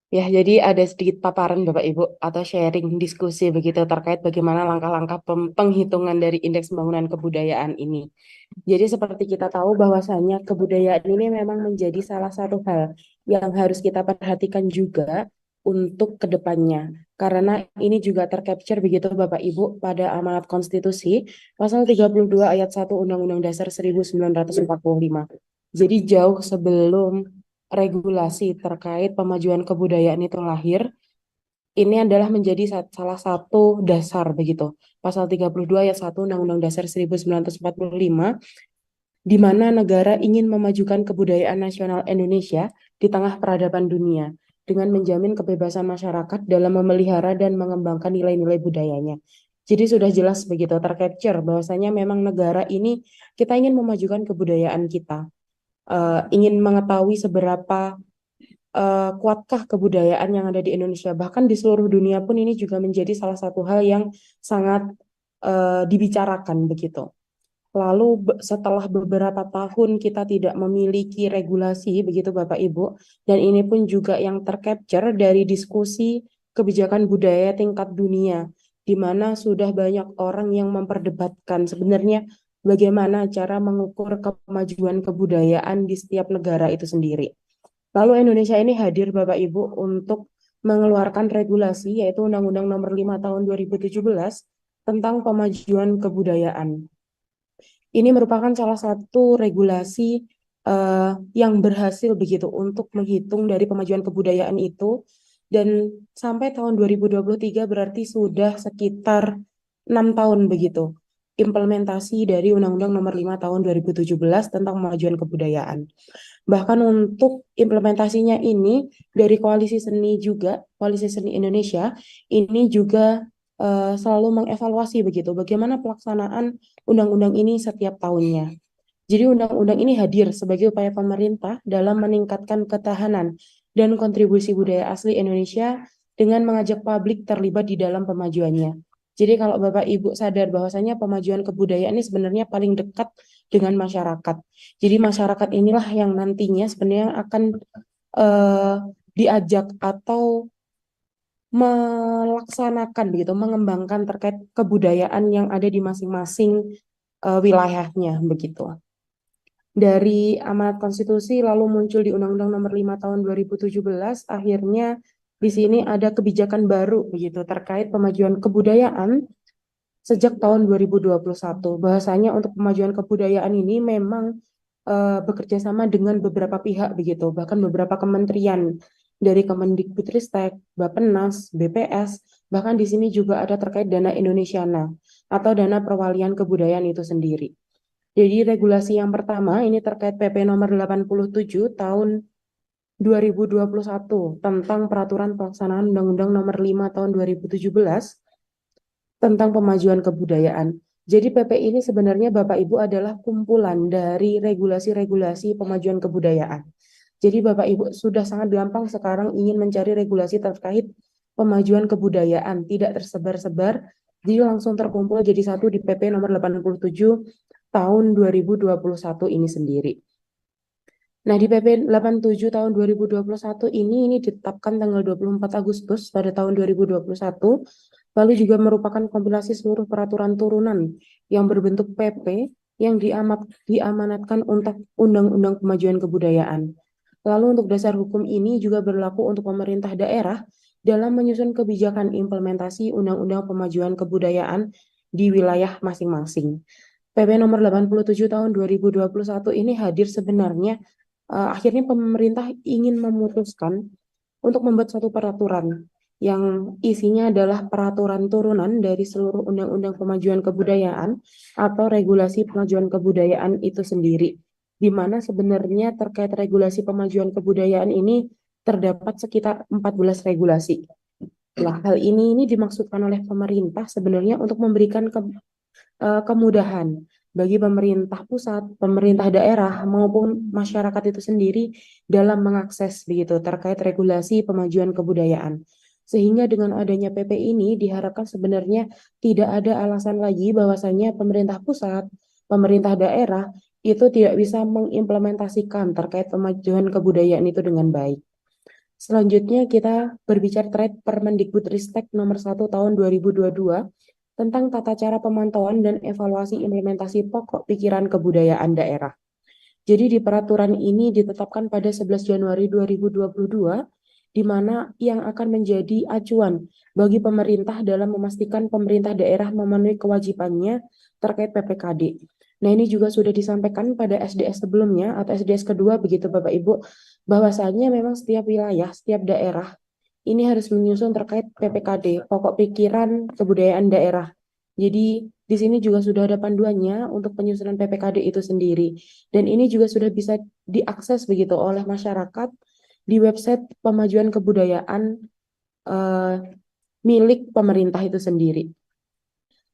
Ya, jadi ada sedikit paparan Bapak Ibu atau sharing diskusi begitu terkait bagaimana langkah-langkah penghitungan dari indeks pembangunan kebudayaan ini. Jadi seperti kita tahu bahwasanya kebudayaan ini memang menjadi salah satu hal yang harus kita perhatikan juga untuk kedepannya. Karena ini juga tercapture begitu Bapak Ibu pada amanat konstitusi pasal 32 ayat 1 Undang-Undang Dasar 1945. Jadi jauh sebelum regulasi terkait pemajuan kebudayaan itu lahir, ini adalah menjadi salah satu dasar begitu. Pasal 32 ayat 1 Undang-Undang Dasar 1945, di mana negara ingin memajukan kebudayaan nasional Indonesia di tengah peradaban dunia dengan menjamin kebebasan masyarakat dalam memelihara dan mengembangkan nilai-nilai budayanya. Jadi sudah jelas begitu tercapture bahwasanya memang negara ini kita ingin memajukan kebudayaan kita, ingin mengetahui seberapa kuatkah kebudayaan yang ada di Indonesia. Bahkan di seluruh dunia pun ini juga menjadi salah satu hal yang sangat dibicarakan begitu. Lalu setelah beberapa tahun kita tidak memiliki regulasi begitu Bapak Ibu, dan ini pun juga yang tercapture dari diskusi kebijakan budaya tingkat dunia, di mana sudah banyak orang yang memperdebatkan sebenarnya bagaimana cara mengukur kemajuan kebudayaan di setiap negara itu sendiri. Lalu Indonesia ini hadir Bapak Ibu untuk mengeluarkan regulasi yaitu Undang-Undang Nomor 5 Tahun 2017 tentang pemajuan kebudayaan. Ini merupakan salah satu regulasi yang berhasil begitu untuk menghitung dari pemajuan kebudayaan itu, dan sampai tahun 2023 berarti sudah sekitar 6 tahun begitu implementasi dari Undang-Undang Nomor 5 Tahun 2017 tentang pemajuan kebudayaan. Bahkan untuk implementasinya ini dari Koalisi Seni juga, Koalisi Seni Indonesia, ini juga selalu mengevaluasi begitu bagaimana pelaksanaan undang-undang ini setiap tahunnya. Jadi undang-undang ini hadir sebagai upaya pemerintah dalam meningkatkan ketahanan dan kontribusi budaya asli Indonesia dengan mengajak publik terlibat di dalam pemajuannya. Jadi kalau Bapak Ibu sadar bahwasanya pemajuan kebudayaan ini sebenarnya paling dekat dengan masyarakat. Jadi masyarakat inilah yang nantinya sebenarnya akan eh, diajak atau melaksanakan begitu, mengembangkan terkait kebudayaan yang ada di masing-masing wilayahnya begitu. Dari amanat konstitusi lalu muncul di Undang-Undang Nomor 5 Tahun 2017, akhirnya di sini ada kebijakan baru begitu terkait pemajuan kebudayaan sejak tahun 2021. Bahasanya untuk pemajuan kebudayaan ini memang bekerja sama dengan beberapa pihak begitu, bahkan beberapa kementerian dari Kemendikbudristek, Bappenas, BPS, bahkan di sini juga ada terkait dana Indonesiana atau dana perwalian kebudayaan itu sendiri. Jadi regulasi yang pertama ini terkait PP nomor 87 tahun 2021 tentang peraturan pelaksanaan Undang-Undang nomor 5 tahun 2017 tentang pemajuan kebudayaan. Jadi PP ini sebenarnya Bapak Ibu adalah kumpulan dari regulasi-regulasi pemajuan kebudayaan. Jadi Bapak Ibu sudah sangat gampang sekarang ingin mencari regulasi terkait pemajuan kebudayaan, tidak tersebar-sebar, jadi langsung terkumpul jadi satu di PP nomor 87 tahun 2021 ini sendiri. Nah, di PP 87 tahun 2021 ini ditetapkan tanggal 24 Agustus pada tahun 2021, lalu juga merupakan kompilasi seluruh peraturan turunan yang berbentuk PP yang diamanatkan untuk Undang-Undang Pemajuan Kebudayaan. Lalu untuk dasar hukum ini juga berlaku untuk pemerintah daerah dalam menyusun kebijakan implementasi Undang-Undang Pemajuan Kebudayaan di wilayah masing-masing. PP nomor 87 tahun 2021 ini hadir sebenarnya akhirnya pemerintah ingin memutuskan untuk membuat suatu peraturan yang isinya adalah peraturan turunan dari seluruh undang-undang pemajuan kebudayaan atau regulasi pemajuan kebudayaan itu sendiri, di mana sebenarnya terkait regulasi pemajuan kebudayaan ini terdapat sekitar 14 regulasi. Nah, hal ini dimaksudkan oleh pemerintah sebenarnya untuk memberikan kemudahan bagi pemerintah pusat, pemerintah daerah maupun masyarakat itu sendiri dalam mengakses begitu terkait regulasi pemajuan kebudayaan. Sehingga dengan adanya PP ini diharapkan sebenarnya tidak ada alasan lagi bahwasanya pemerintah pusat, pemerintah daerah itu tidak bisa mengimplementasikan terkait pemajuan kebudayaan itu dengan baik. Selanjutnya kita berbicara terkait Permendikbudristek nomor 1 tahun 2022 tentang tata cara pemantauan dan evaluasi implementasi pokok pikiran kebudayaan daerah. Jadi di peraturan ini ditetapkan pada 11 Januari 2022, di mana yang akan menjadi acuan bagi pemerintah dalam memastikan pemerintah daerah memenuhi kewajibannya terkait PPKD. Nah, ini juga sudah disampaikan pada SDS sebelumnya atau SDS kedua begitu Bapak Ibu, bahwasanya memang setiap wilayah, setiap daerah ini harus menyusun terkait PPKD, pokok pikiran kebudayaan daerah. Jadi di sini juga sudah ada panduannya untuk penyusunan PPKD itu sendiri. Dan ini juga sudah bisa diakses begitu oleh masyarakat di website pemajuan kebudayaan eh, milik pemerintah itu sendiri.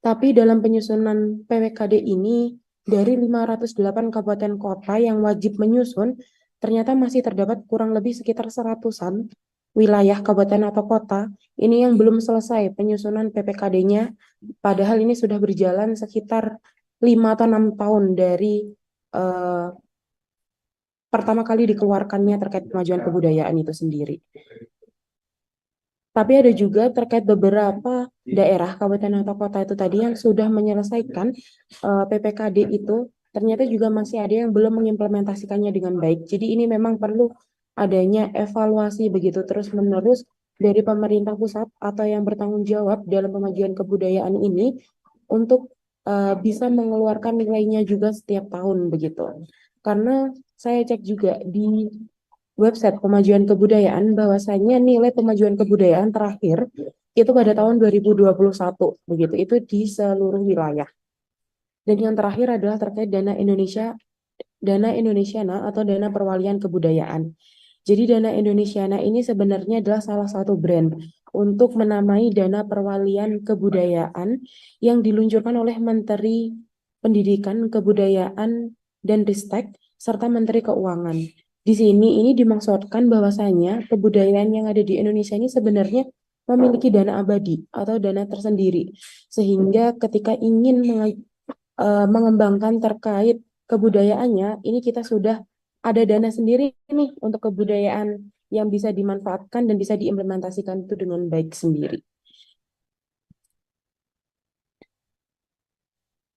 Tapi dalam penyusunan PPKD ini, dari 508 kabupaten kota yang wajib menyusun, ternyata masih terdapat kurang lebih sekitar 100-an wilayah kabupaten atau kota ini yang belum selesai penyusunan PPKD-nya, padahal ini sudah berjalan sekitar 5 atau 6 tahun dari eh, pertama kali dikeluarkannya terkait kemajuan kebudayaan itu sendiri. Tapi ada juga terkait beberapa daerah, kabupaten atau kota itu tadi yang sudah menyelesaikan PPKD itu, ternyata juga masih ada yang belum mengimplementasikannya dengan baik. Jadi ini memang perlu adanya evaluasi begitu terus-menerus dari pemerintah pusat atau yang bertanggung jawab dalam pemajuan kebudayaan ini untuk bisa mengeluarkan nilainya juga setiap tahun begitu. Karena saya cek juga di website pemajuan kebudayaan bahwasanya nilai pemajuan kebudayaan terakhir itu pada tahun 2021 begitu, itu di seluruh wilayah. Dan yang terakhir adalah terkait Dana Indonesiana atau Dana Perwalian Kebudayaan. Jadi Dana Indonesiana ini sebenarnya adalah salah satu brand untuk menamai Dana Perwalian Kebudayaan yang diluncurkan oleh Menteri Pendidikan, Kebudayaan, dan Ristek serta Menteri Keuangan. Di sini ini dimaksudkan bahwasanya kebudayaan yang ada di Indonesia ini sebenarnya memiliki dana abadi atau dana tersendiri. Sehingga ketika ingin mengembangkan terkait kebudayaannya, ini kita sudah ada dana sendiri nih untuk kebudayaan yang bisa dimanfaatkan dan bisa diimplementasikan itu dengan baik sendiri.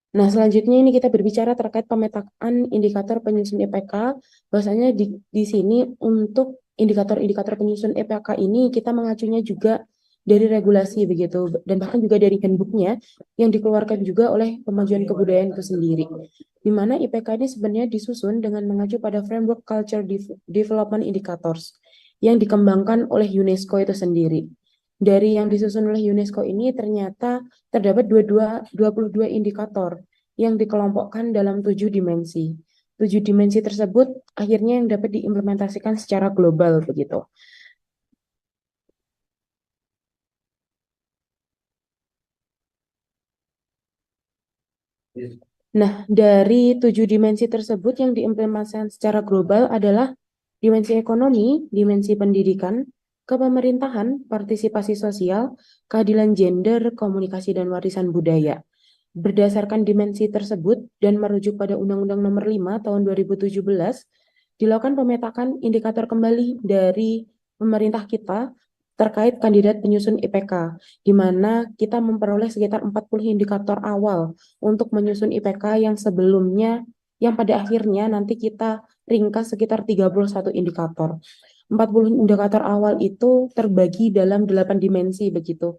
Nah, selanjutnya ini kita berbicara terkait pemetaan indikator penyusun IPK. Bahwasanya di sini untuk indikator-indikator penyusun IPK ini kita mengacunya juga dari regulasi begitu dan bahkan juga dari handbooknya yang dikeluarkan juga oleh pemajuan kebudayaan itu sendiri. Di mana IPK ini sebenarnya disusun dengan mengacu pada framework Culture Development Indicators yang dikembangkan oleh UNESCO itu sendiri. Dari yang disusun oleh UNESCO ini ternyata terdapat 22 indikator yang dikelompokkan dalam 7 dimensi. 7 dimensi tersebut akhirnya yang dapat diimplementasikan secara global begitu. Nah, dari 7 dimensi tersebut yang diimplementasikan secara global adalah dimensi ekonomi, dimensi pendidikan, kepemerintahan, partisipasi sosial, keadilan gender, komunikasi dan warisan budaya. Berdasarkan dimensi tersebut dan merujuk pada Undang-Undang Nomor 5 Tahun 2017, dilakukan pemetaan indikator kembali dari pemerintah kita terkait kandidat penyusun IPK, di mana kita memperoleh sekitar 40 indikator awal untuk menyusun IPK yang sebelumnya, yang pada akhirnya nanti kita ringkas sekitar 31 indikator. 40 indikator awal itu terbagi dalam 8 dimensi begitu,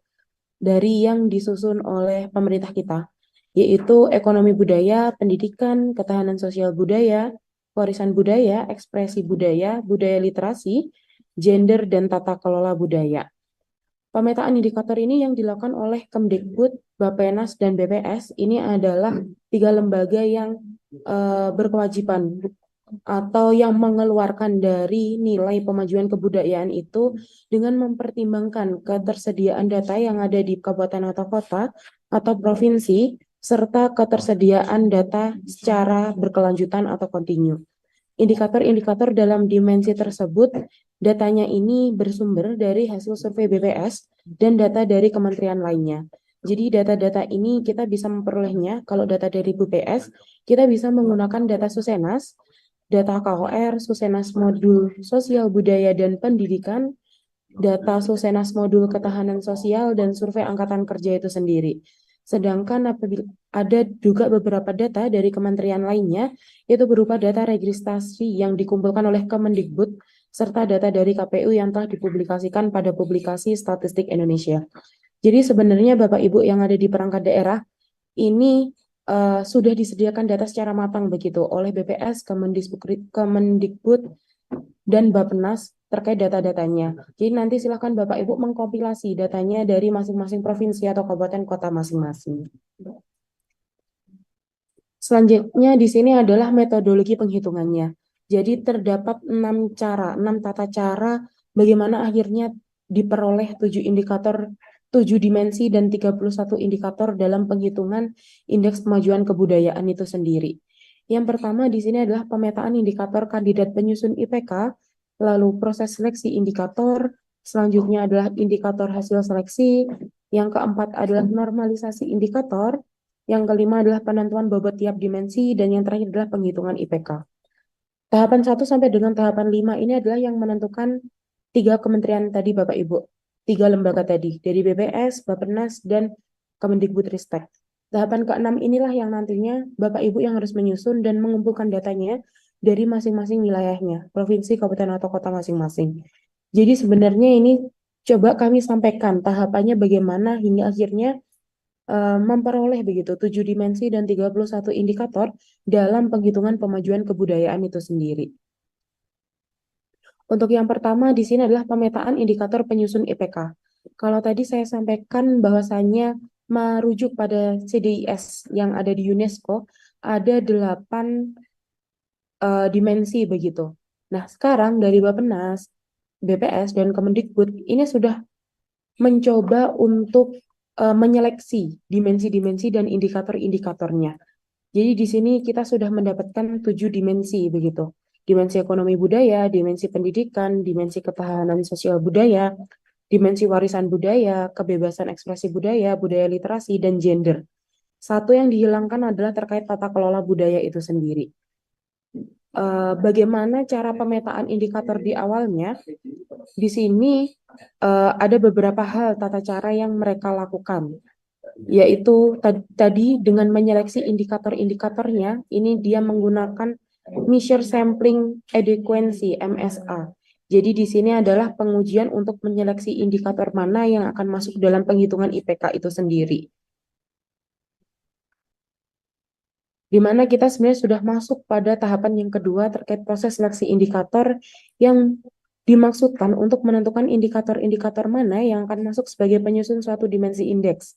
dari yang disusun oleh pemerintah kita, yaitu ekonomi budaya, pendidikan, ketahanan sosial budaya, warisan budaya, ekspresi budaya, budaya literasi, gender, dan tata kelola budaya. Pemetaan indikator ini yang dilakukan oleh Kemdikbud, Bappenas, dan BPS ini adalah 3 lembaga yang berkewajiban atau yang mengeluarkan dari nilai pemajuan kebudayaan itu dengan mempertimbangkan ketersediaan data yang ada di kabupaten atau kota atau provinsi serta ketersediaan data secara berkelanjutan atau kontinu. Indikator-indikator dalam dimensi tersebut, datanya ini bersumber dari hasil survei BPS dan data dari kementerian lainnya. Jadi data-data ini kita bisa memperolehnya, kalau data dari BPS, kita bisa menggunakan data Susenas, data KOR, Susenas Modul Sosial Budaya dan Pendidikan, data Susenas Modul Ketahanan Sosial dan Survei Angkatan Kerja itu sendiri. Sedangkan apabila ada juga beberapa data dari kementerian lainnya, yaitu berupa data registrasi yang dikumpulkan oleh Kemendikbud, serta data dari KPU yang telah dipublikasikan pada publikasi Statistik Indonesia. Jadi sebenarnya Bapak Ibu yang ada di perangkat daerah, ini sudah disediakan data secara matang begitu oleh BPS, Kemendikbud, dan Bappenas terkait data-datanya. Jadi nanti silakan Bapak Ibu mengkompilasi datanya dari masing-masing provinsi atau kabupaten kota masing-masing. Selanjutnya di sini adalah metodologi penghitungannya. Jadi terdapat 6 cara, 6 tata cara bagaimana akhirnya diperoleh 7 indikator, 7 dimensi dan 31 indikator dalam penghitungan indeks kemajuan kebudayaan itu sendiri. Yang pertama di sini adalah pemetaan indikator kandidat penyusun IPK, lalu proses seleksi indikator, selanjutnya adalah indikator hasil seleksi, yang keempat adalah normalisasi indikator, yang kelima adalah penentuan bobot tiap dimensi, dan yang terakhir adalah penghitungan IPK. Tahapan 1 sampai dengan tahapan 5 ini adalah yang menentukan 3 kementerian tadi Bapak Ibu, 3 lembaga tadi, dari BPS, Bappenas, dan Kemendikbudristek. Tahapan ke-6 inilah yang nantinya Bapak Ibu yang harus menyusun dan mengumpulkan datanya dari masing-masing wilayahnya, provinsi, kabupaten, atau kota masing-masing. Jadi sebenarnya ini coba kami sampaikan tahapannya bagaimana hingga akhirnya memperoleh begitu 7 dimensi dan 31 indikator dalam penghitungan pemajuan kebudayaan itu sendiri. Untuk yang pertama di sini adalah pemetaan indikator penyusun IPK. Kalau tadi saya sampaikan bahwasannya merujuk pada CDIS yang ada di UNESCO, ada 8 dimensi begitu. Nah, sekarang dari Bappenas, BPS, dan Kemendikbud ini sudah mencoba untuk menyeleksi dimensi-dimensi dan indikator-indikatornya. Jadi di sini kita sudah mendapatkan 7 dimensi begitu. Dimensi ekonomi budaya, dimensi pendidikan, dimensi ketahanan sosial budaya, dimensi warisan budaya, kebebasan ekspresi budaya, budaya literasi, dan gender. Satu yang dihilangkan adalah terkait tata kelola budaya itu sendiri. Bagaimana cara pemetaan indikator di awalnya? Di sini ada beberapa hal tata cara yang mereka lakukan, yaitu tadi dengan menyeleksi indikator-indikatornya, ini dia menggunakan Measure Sampling Adequacy (MSA). Jadi di sini adalah pengujian untuk menyeleksi indikator mana yang akan masuk dalam penghitungan IPK itu sendiri. Di mana kita sebenarnya sudah masuk pada tahapan yang kedua terkait proses seleksi indikator yang dimaksudkan untuk menentukan indikator-indikator mana yang akan masuk sebagai penyusun suatu dimensi indeks.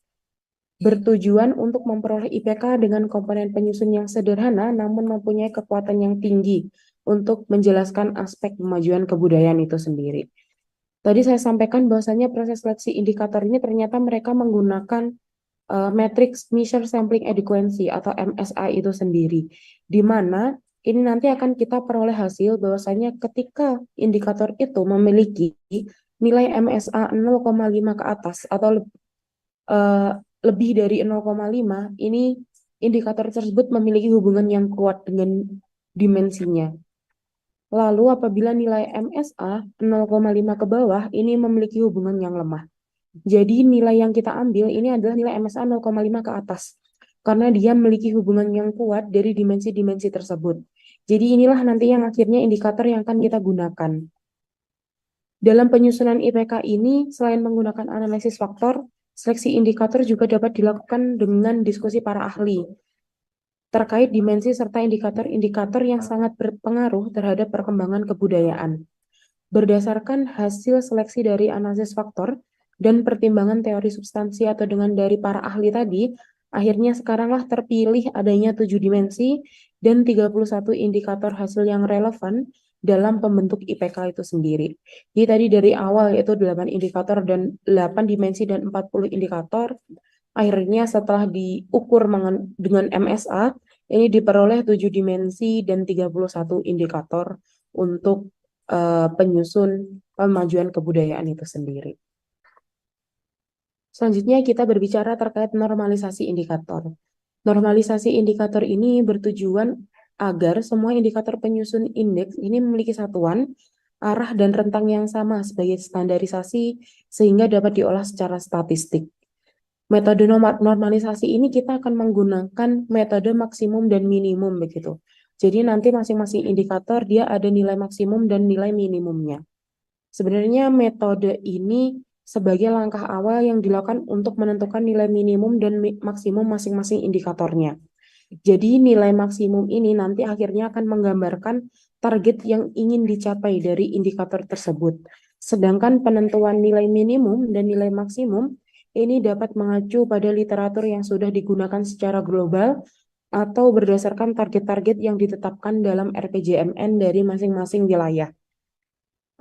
Bertujuan untuk memperoleh IPK dengan komponen penyusun yang sederhana namun mempunyai kekuatan yang tinggi untuk menjelaskan aspek kemajuan kebudayaan itu sendiri. Tadi saya sampaikan bahwasanya proses seleksi indikator ini ternyata mereka menggunakan Matrix Measure Sampling Adequacy atau MSA itu sendiri, di mana ini nanti akan kita peroleh hasil bahwasanya ketika indikator itu memiliki nilai MSA 0,5 ke atas atau lebih dari 0,5, ini indikator tersebut memiliki hubungan yang kuat dengan dimensinya. Lalu apabila nilai MSA 0,5 ke bawah, ini memiliki hubungan yang lemah. Jadi nilai yang kita ambil ini adalah nilai MSA 0,5 ke atas. Karena dia memiliki hubungan yang kuat dari dimensi-dimensi tersebut. Jadi inilah nanti yang akhirnya indikator yang akan kita gunakan. Dalam penyusunan IPK ini, selain menggunakan analisis faktor, seleksi indikator juga dapat dilakukan dengan diskusi para ahli terkait dimensi serta indikator-indikator yang sangat berpengaruh terhadap perkembangan kebudayaan. Berdasarkan hasil seleksi dari analisis faktor dan pertimbangan teori substansi atau dengan dari para ahli tadi, akhirnya sekaranglah terpilih adanya 7 dimensi dan 31 indikator hasil yang relevan dalam pembentuk IPK itu sendiri. Jadi tadi dari awal yaitu 8 indikator dan 8 dimensi dan 40 indikator, akhirnya setelah diukur dengan MSA, ini diperoleh 7 dimensi dan 31 indikator untuk penyusun pemajuan kebudayaan itu sendiri. Selanjutnya kita berbicara terkait normalisasi indikator. Normalisasi indikator ini bertujuan agar semua indikator penyusun indeks ini memiliki satuan arah dan rentang yang sama sebagai standarisasi sehingga dapat diolah secara statistik. Metode normalisasi ini kita akan menggunakan metode maksimum dan minimum begitu. Jadi nanti masing-masing indikator dia ada nilai maksimum dan nilai minimumnya. Sebenarnya metode ini sebagai langkah awal yang dilakukan untuk menentukan nilai minimum dan maksimum masing-masing indikatornya. Jadi nilai maksimum ini nanti akhirnya akan menggambarkan target yang ingin dicapai dari indikator tersebut. Sedangkan penentuan nilai minimum dan nilai maksimum ini dapat mengacu pada literatur yang sudah digunakan secara global atau berdasarkan target-target yang ditetapkan dalam RPJMN dari masing-masing wilayah.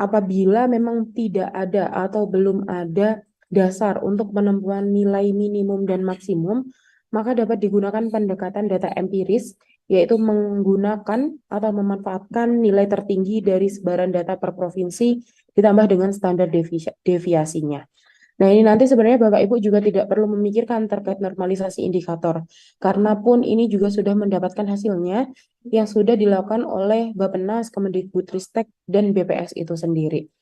Apabila memang tidak ada atau belum ada dasar untuk penemuan nilai minimum dan maksimum, maka dapat digunakan pendekatan data empiris, yaitu menggunakan atau memanfaatkan nilai tertinggi dari sebaran data per provinsi ditambah dengan standar deviasinya. Nah, ini nanti sebenarnya Bapak Ibu juga tidak perlu memikirkan terkait normalisasi indikator, karena pun ini juga sudah mendapatkan hasilnya yang sudah dilakukan oleh Bappenas, Kemendikbudristek, dan BPS itu sendiri.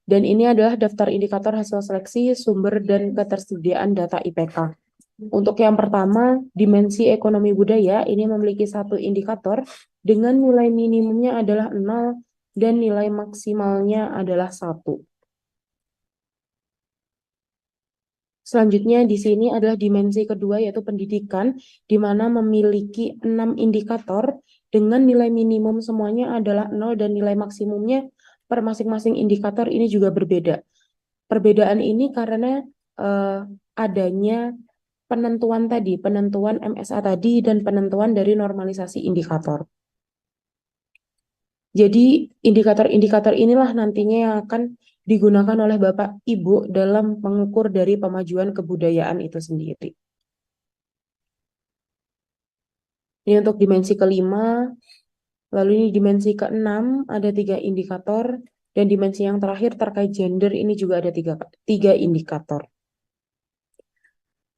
Dan ini adalah daftar indikator hasil seleksi, sumber, dan ketersediaan data IPK. Untuk yang pertama, dimensi ekonomi budaya ini memiliki satu indikator dengan nilai minimumnya adalah 0 dan nilai maksimalnya adalah 1. Selanjutnya di sini adalah dimensi kedua yaitu pendidikan, di mana memiliki 6 indikator dengan nilai minimum semuanya adalah 0 dan nilai maksimumnya per masing-masing indikator ini juga berbeda. Perbedaan ini karena adanya penentuan tadi, penentuan MSA tadi dan penentuan dari normalisasi indikator. Jadi indikator-indikator inilah nantinya yang akan digunakan oleh Bapak Ibu dalam mengukur dari pemajuan kebudayaan itu sendiri. Ini untuk dimensi kelima, lalu ini dimensi keenam ada 3 indikator, dan dimensi yang terakhir terkait gender ini juga ada 3 indikator.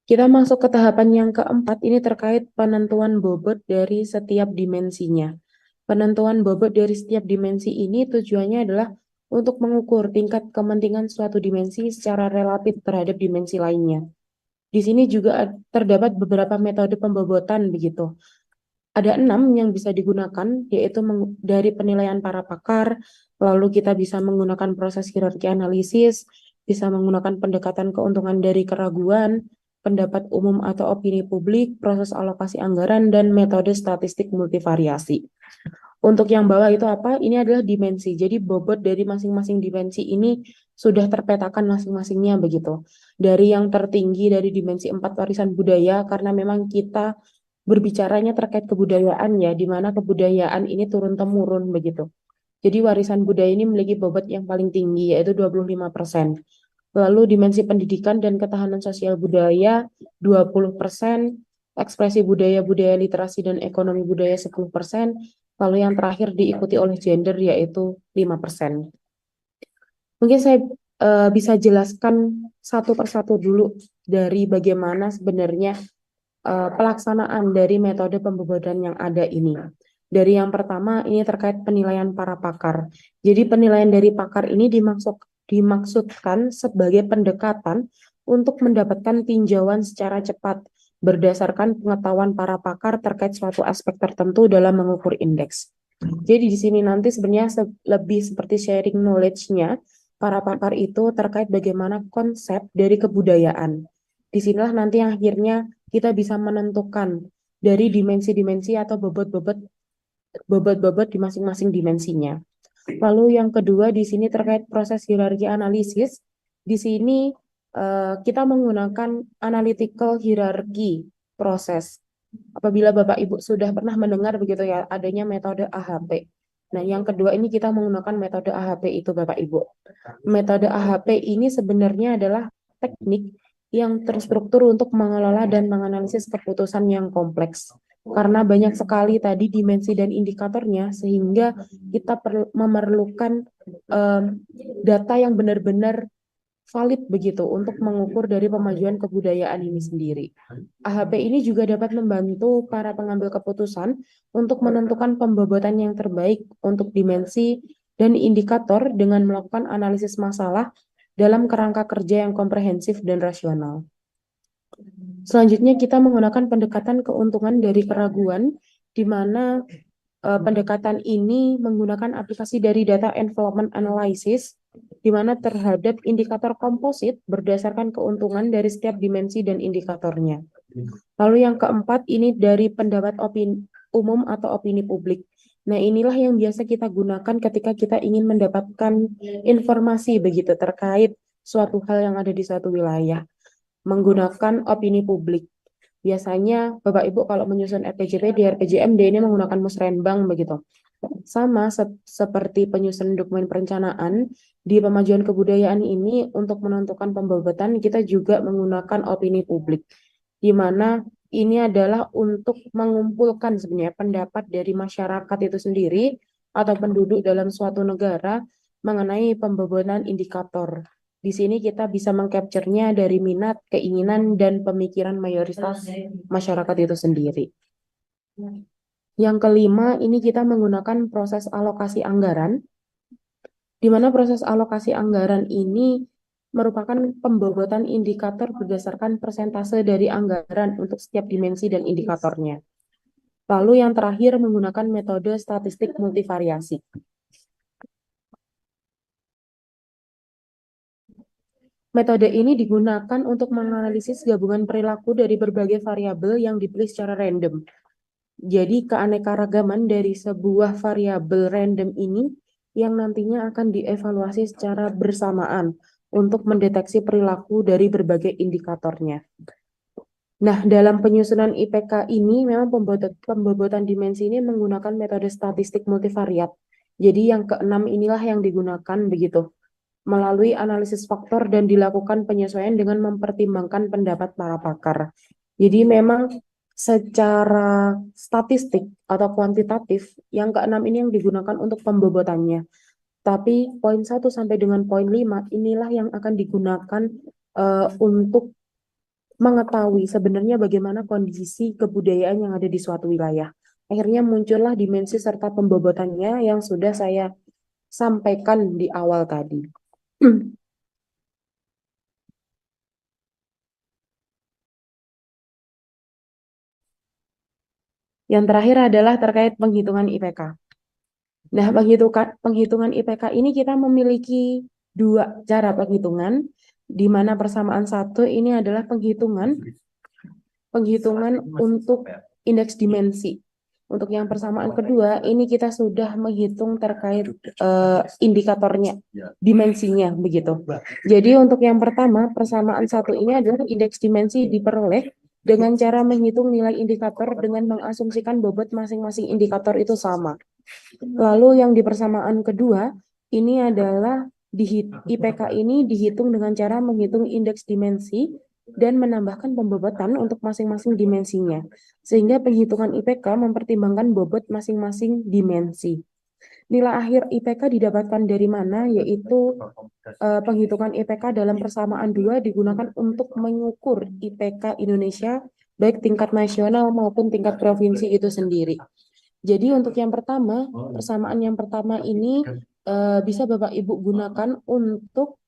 Kita masuk ke tahapan yang keempat, ini terkait penentuan bobot dari setiap dimensinya. Penentuan bobot dari setiap dimensi ini tujuannya adalah untuk mengukur tingkat kepentingan suatu dimensi secara relatif terhadap dimensi lainnya. Di sini juga terdapat beberapa metode pembobotan begitu. Ada 6 yang bisa digunakan, yaitu dari penilaian para pakar, lalu kita bisa menggunakan proses hierarki analisis, bisa menggunakan pendekatan keuntungan dari keraguan, pendapat umum atau opini publik, proses alokasi anggaran, dan metode statistik multivariasi. Untuk yang bawah itu apa? Ini adalah dimensi. Jadi bobot dari masing-masing dimensi ini sudah terpetakan masing-masingnya begitu. Dari yang tertinggi dari dimensi 4 warisan budaya, karena memang kita berbicaranya terkait kebudayaan ya, di mana kebudayaan ini turun-temurun begitu. Jadi warisan budaya ini memiliki bobot yang paling tinggi yaitu 25%. Lalu dimensi pendidikan dan ketahanan sosial budaya 20%, ekspresi budaya literasi dan ekonomi budaya 10%, lalu yang terakhir diikuti oleh gender yaitu 5%. Mungkin saya bisa jelaskan satu persatu dulu dari bagaimana sebenarnya pelaksanaan dari metode pembobotan yang ada ini. Dari yang pertama, ini terkait penilaian para pakar. Jadi penilaian dari pakar ini dimaksudkan sebagai pendekatan untuk mendapatkan tinjauan secara cepat berdasarkan pengetahuan para pakar terkait suatu aspek tertentu dalam mengukur indeks. Jadi di sini nanti sebenarnya lebih seperti sharing knowledge-nya para pakar itu terkait bagaimana konsep dari kebudayaan. Disinilah nanti yang akhirnya kita bisa menentukan dari dimensi-dimensi atau bobot-bobot di masing-masing dimensinya. Lalu yang kedua di sini terkait proses hierarki analisis. Di sini kita menggunakan analytical hierarchy proses. Apabila Bapak Ibu sudah pernah mendengar begitu ya adanya metode AHP. Nah, yang kedua ini kita menggunakan metode AHP itu Bapak Ibu. Metode AHP ini sebenarnya adalah teknik yang terstruktur untuk mengelola dan menganalisis keputusan yang kompleks. Karena banyak sekali tadi dimensi dan indikatornya, sehingga kita memerlukan data yang benar-benar valid begitu untuk mengukur dari pemajuan kebudayaan ini sendiri. AHP ini juga dapat membantu para pengambil keputusan untuk menentukan pembobotan yang terbaik untuk dimensi dan indikator dengan melakukan analisis masalah dalam kerangka kerja yang komprehensif dan rasional. Selanjutnya kita menggunakan pendekatan keuntungan dari keraguan, di mana pendekatan ini menggunakan aplikasi dari data envelopment analysis, di mana terhadap indikator komposit berdasarkan keuntungan dari setiap dimensi dan indikatornya. Lalu yang keempat ini dari pendapat opini umum atau opini publik. Nah, inilah yang biasa kita gunakan ketika kita ingin mendapatkan informasi begitu terkait suatu hal yang ada di suatu wilayah, menggunakan opini publik. Biasanya Bapak Ibu kalau menyusun RPJP di RPJMD ini menggunakan musrenbang begitu. Sama seperti penyusunan dokumen perencanaan, di pemajuan kebudayaan ini untuk menentukan pembobotan kita juga menggunakan opini publik, di mana ini adalah untuk mengumpulkan sebenarnya pendapat dari masyarakat itu sendiri atau penduduk dalam suatu negara mengenai pembobotan indikator. Di sini kita bisa mengcapture-nya dari minat, keinginan, dan pemikiran mayoritas masyarakat itu sendiri. Yang kelima, ini kita menggunakan proses alokasi anggaran, di mana proses alokasi anggaran ini merupakan pembobotan indikator berdasarkan persentase dari anggaran untuk setiap dimensi dan indikatornya. Lalu yang terakhir menggunakan metode statistik multivariasi. Metode ini digunakan untuk menganalisis gabungan perilaku dari berbagai variabel yang dipilih secara random. Jadi keanekaragaman dari sebuah variabel random ini yang nantinya akan dievaluasi secara bersamaan untuk mendeteksi perilaku dari berbagai indikatornya. Nah, dalam penyusunan IPK ini memang pembobotan dimensi ini menggunakan metode statistik multivariat. Jadi yang keenam inilah yang digunakan begitu, melalui analisis faktor dan dilakukan penyesuaian dengan mempertimbangkan pendapat para pakar. Jadi memang secara statistik atau kuantitatif, yang keenam ini yang digunakan untuk pembobotannya. Tapi poin 1 sampai dengan poin 5 inilah yang akan digunakan untuk mengetahui sebenarnya bagaimana kondisi kebudayaan yang ada di suatu wilayah. Akhirnya muncullah dimensi serta pembobotannya yang sudah saya sampaikan di awal tadi. Yang terakhir adalah terkait penghitungan IPK. Nah, penghitungan IPK ini kita memiliki dua cara penghitungan, di mana persamaan satu ini adalah penghitungan untuk indeks dimensi. Untuk yang persamaan kedua, ini kita sudah menghitung terkait indikatornya, dimensinya begitu. Jadi untuk yang pertama, persamaan satu ini adalah indeks dimensi diperoleh dengan cara menghitung nilai indikator dengan mengasumsikan bobot masing-masing indikator itu sama. Lalu yang di persamaan kedua, ini adalah IPK ini dihitung dengan cara menghitung indeks dimensi dan menambahkan pembobotan untuk masing-masing dimensinya. Sehingga penghitungan IPK mempertimbangkan bobot masing-masing dimensi. Nilai akhir IPK didapatkan dari mana? Yaitu penghitungan IPK dalam persamaan 2 digunakan untuk mengukur IPK Indonesia baik tingkat nasional maupun tingkat provinsi itu sendiri. Jadi untuk yang pertama, persamaan yang pertama ini bisa Bapak Ibu gunakan untuk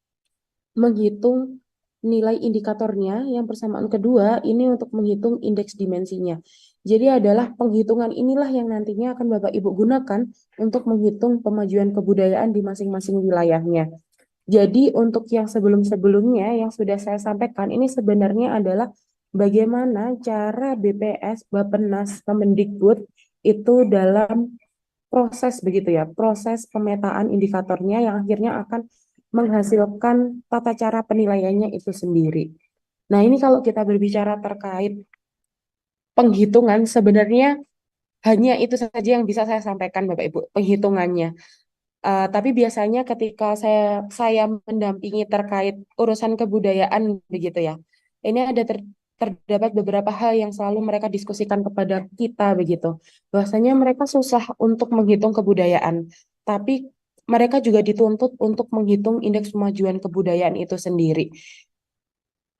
menghitung nilai indikatornya. Yang persamaan kedua ini untuk menghitung indeks dimensinya. Jadi adalah penghitungan inilah yang nantinya akan Bapak Ibu gunakan untuk menghitung pemajuan kebudayaan di masing-masing wilayahnya. Jadi untuk yang sebelum-sebelumnya yang sudah saya sampaikan ini sebenarnya adalah bagaimana cara BPS, Bappenas, Kemendikbud itu dalam proses begitu ya, proses pemetaan indikatornya yang akhirnya akan menghasilkan tata cara penilaiannya itu sendiri. Nah, ini kalau kita berbicara terkait penghitungan, sebenarnya hanya itu saja yang bisa saya sampaikan, Bapak Ibu, penghitungannya. Tapi biasanya ketika saya mendampingi terkait urusan kebudayaan begitu ya, ini ada terdapat beberapa hal yang selalu mereka diskusikan kepada kita begitu. Bahwasanya mereka susah untuk menghitung kebudayaan, tapi mereka juga dituntut untuk menghitung indeks kemajuan kebudayaan itu sendiri.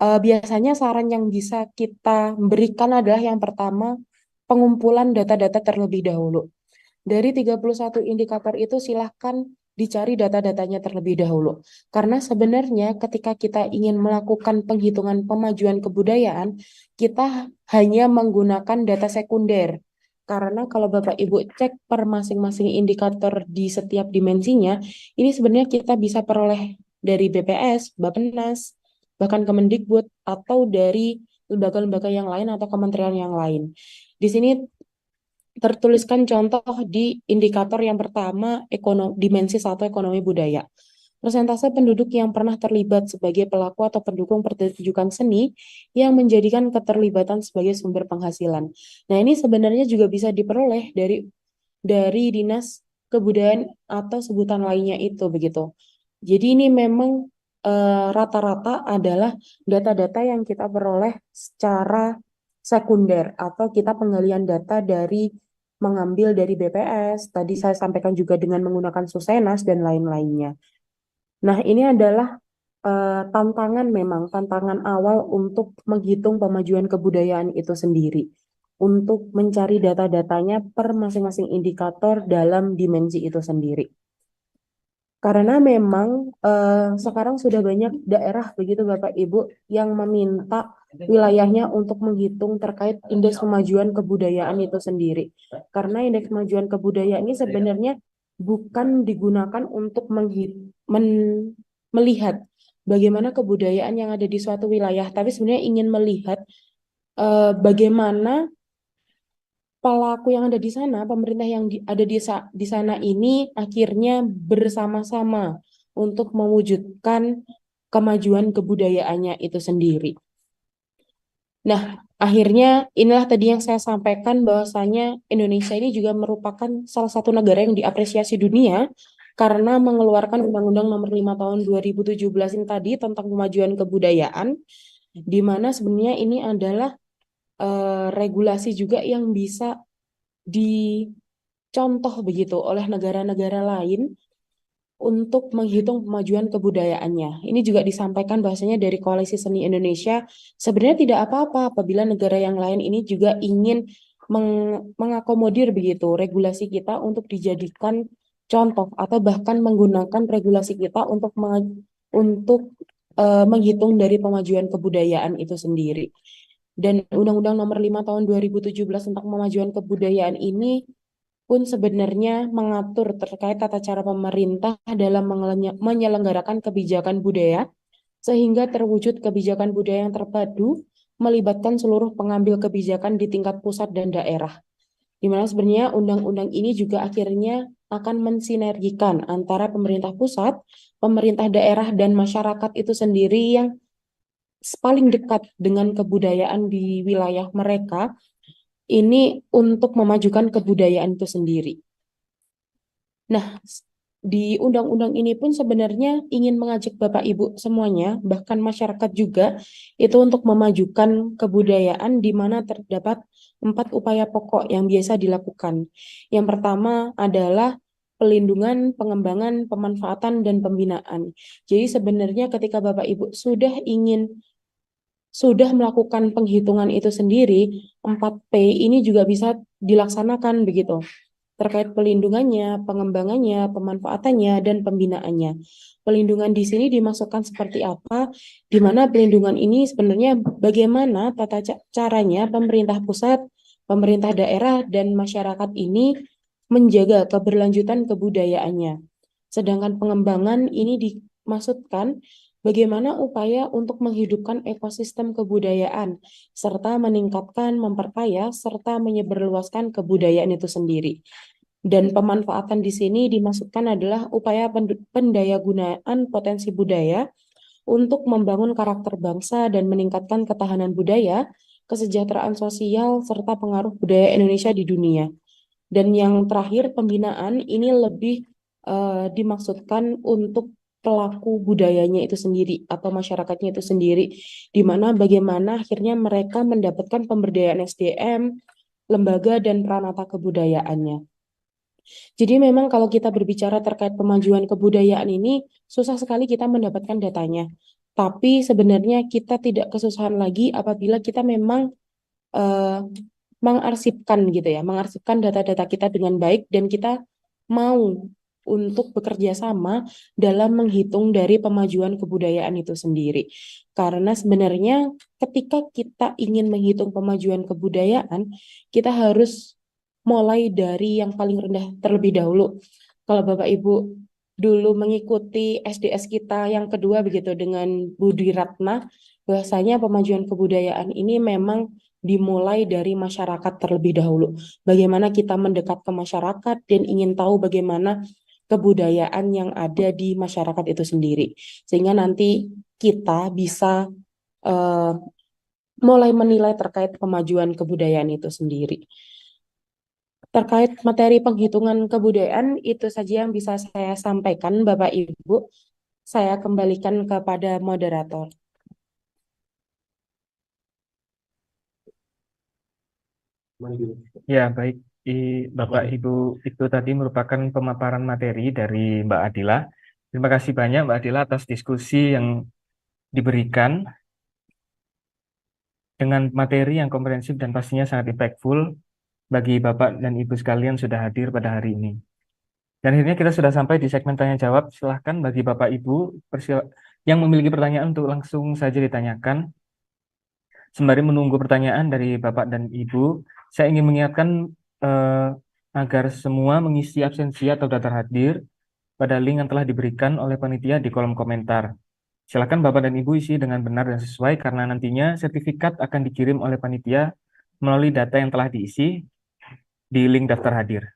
Biasanya saran yang bisa kita berikan adalah yang pertama, pengumpulan data-data terlebih dahulu. Dari 31 indikator itu silahkan dicari data-datanya terlebih dahulu. Karena sebenarnya ketika kita ingin melakukan penghitungan pemajuan kebudayaan, kita hanya menggunakan data sekunder. Karena kalau Bapak Ibu cek per masing-masing indikator di setiap dimensinya, ini sebenarnya kita bisa peroleh dari BPS, Bappenas, bahkan Kemendikbud, atau dari lembaga-lembaga yang lain atau kementerian yang lain. Di sini tertuliskan contoh di indikator yang pertama, dimensi 1 ekonomi budaya. Persentase penduduk yang pernah terlibat sebagai pelaku atau pendukung pertunjukan seni yang menjadikan keterlibatan sebagai sumber penghasilan. Nah, ini sebenarnya juga bisa diperoleh dari Dinas Kebudayaan atau sebutan lainnya itu begitu. Jadi ini memang rata-rata adalah data-data yang kita peroleh secara sekunder atau kita penggalian data dari mengambil dari BPS, tadi saya sampaikan juga dengan menggunakan Susenas dan lain-lainnya. Nah, ini adalah tantangan awal untuk menghitung pemajuan kebudayaan itu sendiri, untuk mencari data-datanya per masing-masing indikator dalam dimensi itu sendiri. Karena memang sekarang sudah banyak daerah begitu Bapak Ibu yang meminta wilayahnya untuk menghitung terkait indeks kemajuan kebudayaan itu sendiri. Karena indeks kemajuan kebudayaan ini sebenarnya bukan digunakan untuk melihat bagaimana kebudayaan yang ada di suatu wilayah, tapi sebenarnya ingin melihat bagaimana pelaku yang ada di sana, pemerintah yang ada di sana ini akhirnya bersama-sama untuk mewujudkan kemajuan kebudayaannya itu sendiri. Nah, akhirnya inilah tadi yang saya sampaikan bahwasanya Indonesia ini juga merupakan salah satu negara yang diapresiasi dunia karena mengeluarkan Undang-Undang Nomor 5 Tahun 2017 ini tadi tentang kemajuan kebudayaan, di mana sebenarnya ini adalah regulasi juga yang bisa dicontoh begitu oleh negara-negara lain untuk menghitung kemajuan kebudayaannya. Ini juga disampaikan bahwasanya dari Koalisi Seni Indonesia sebenarnya tidak apa-apa apabila negara yang lain ini juga ingin mengakomodir begitu regulasi kita untuk dijadikan contoh atau bahkan menggunakan regulasi kita untuk menghitung dari pemajuan kebudayaan itu sendiri. Dan Undang-Undang Nomor 5 Tahun 2017 tentang pemajuan kebudayaan ini pun sebenarnya mengatur terkait tata cara pemerintah dalam menyelenggarakan kebijakan budaya sehingga terwujud kebijakan budaya yang terpadu melibatkan seluruh pengambil kebijakan di tingkat pusat dan daerah. Di mana sebenarnya undang-undang ini juga akhirnya akan mensinergikan antara pemerintah pusat, pemerintah daerah, dan masyarakat itu sendiri yang paling dekat dengan kebudayaan di wilayah mereka ini untuk memajukan kebudayaan itu sendiri. Nah, di undang-undang ini pun sebenarnya ingin mengajak Bapak Ibu semuanya, bahkan masyarakat juga, itu untuk memajukan kebudayaan di mana terdapat 4 upaya pokok yang biasa dilakukan. Yang pertama adalah pelindungan, pengembangan, pemanfaatan, dan pembinaan. Jadi sebenarnya ketika Bapak Ibu sudah melakukan penghitungan itu sendiri, 4P ini juga bisa dilaksanakan begitu terkait pelindungannya, pengembangannya, pemanfaatannya, dan pembinaannya. Pelindungan di sini dimaksudkan seperti apa? Di mana pelindungan ini sebenarnya bagaimana tata caranya pemerintah pusat, pemerintah daerah, dan masyarakat ini menjaga keberlanjutan kebudayaannya. Sedangkan pengembangan ini dimaksudkan bagaimana upaya untuk menghidupkan ekosistem kebudayaan, serta meningkatkan, memperkaya, serta menyebarluaskan kebudayaan itu sendiri. Dan pemanfaatan di sini dimaksudkan adalah upaya pendayagunaan potensi budaya untuk membangun karakter bangsa dan meningkatkan ketahanan budaya, kesejahteraan sosial, serta pengaruh budaya Indonesia di dunia. Dan yang terakhir, pembinaan ini lebih dimaksudkan untuk pelaku budayanya itu sendiri atau masyarakatnya itu sendiri, di mana bagaimana akhirnya mereka mendapatkan pemberdayaan SDM, lembaga, dan pranata kebudayaannya. Jadi memang kalau kita berbicara terkait pemajuan kebudayaan ini, susah sekali kita mendapatkan datanya. Tapi sebenarnya kita tidak kesusahan lagi apabila kita memang eh, mengarsipkan gitu ya, mengarsipkan data-data kita dengan baik dan kita mau untuk bekerja sama dalam menghitung dari pemajuan kebudayaan itu sendiri. Karena sebenarnya ketika kita ingin menghitung pemajuan kebudayaan, kita harus mulai dari yang paling rendah terlebih dahulu. Kalau Bapak Ibu dulu mengikuti SDS kita yang kedua begitu dengan Budi Ratna, bahwasanya pemajuan kebudayaan ini memang dimulai dari masyarakat terlebih dahulu. Bagaimana kita mendekat ke masyarakat dan ingin tahu bagaimana kebudayaan yang ada di masyarakat itu sendiri. Sehingga nanti kita bisa eh, mulai menilai terkait kemajuan kebudayaan itu sendiri. Terkait materi penghitungan kebudayaan, itu saja yang bisa saya sampaikan, Bapak Ibu. Saya kembalikan kepada moderator. Ya, baik. Bapak Ibu, itu tadi merupakan pemaparan materi dari Mbak Adila. Terima kasih banyak Mbak Adila atas diskusi yang diberikan dengan materi yang komprehensif dan pastinya sangat impactful bagi Bapak dan Ibu sekalian sudah hadir pada hari ini. Dan akhirnya kita sudah sampai di segmen tanya jawab. Silahkan bagi Bapak Ibu yang memiliki pertanyaan untuk langsung saja ditanyakan. Sembari menunggu pertanyaan dari Bapak dan Ibu, saya ingin mengingatkan eh, agar semua mengisi absensi atau daftar hadir pada link yang telah diberikan oleh panitia di kolom komentar. Silakan Bapak dan Ibu isi dengan benar dan sesuai karena nantinya sertifikat akan dikirim oleh panitia melalui data yang telah diisi di link daftar hadir.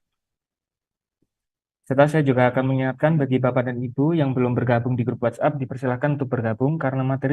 Serta saya juga akan mengingatkan bagi Bapak dan Ibu yang belum bergabung di grup WhatsApp, dipersilakan untuk bergabung karena materi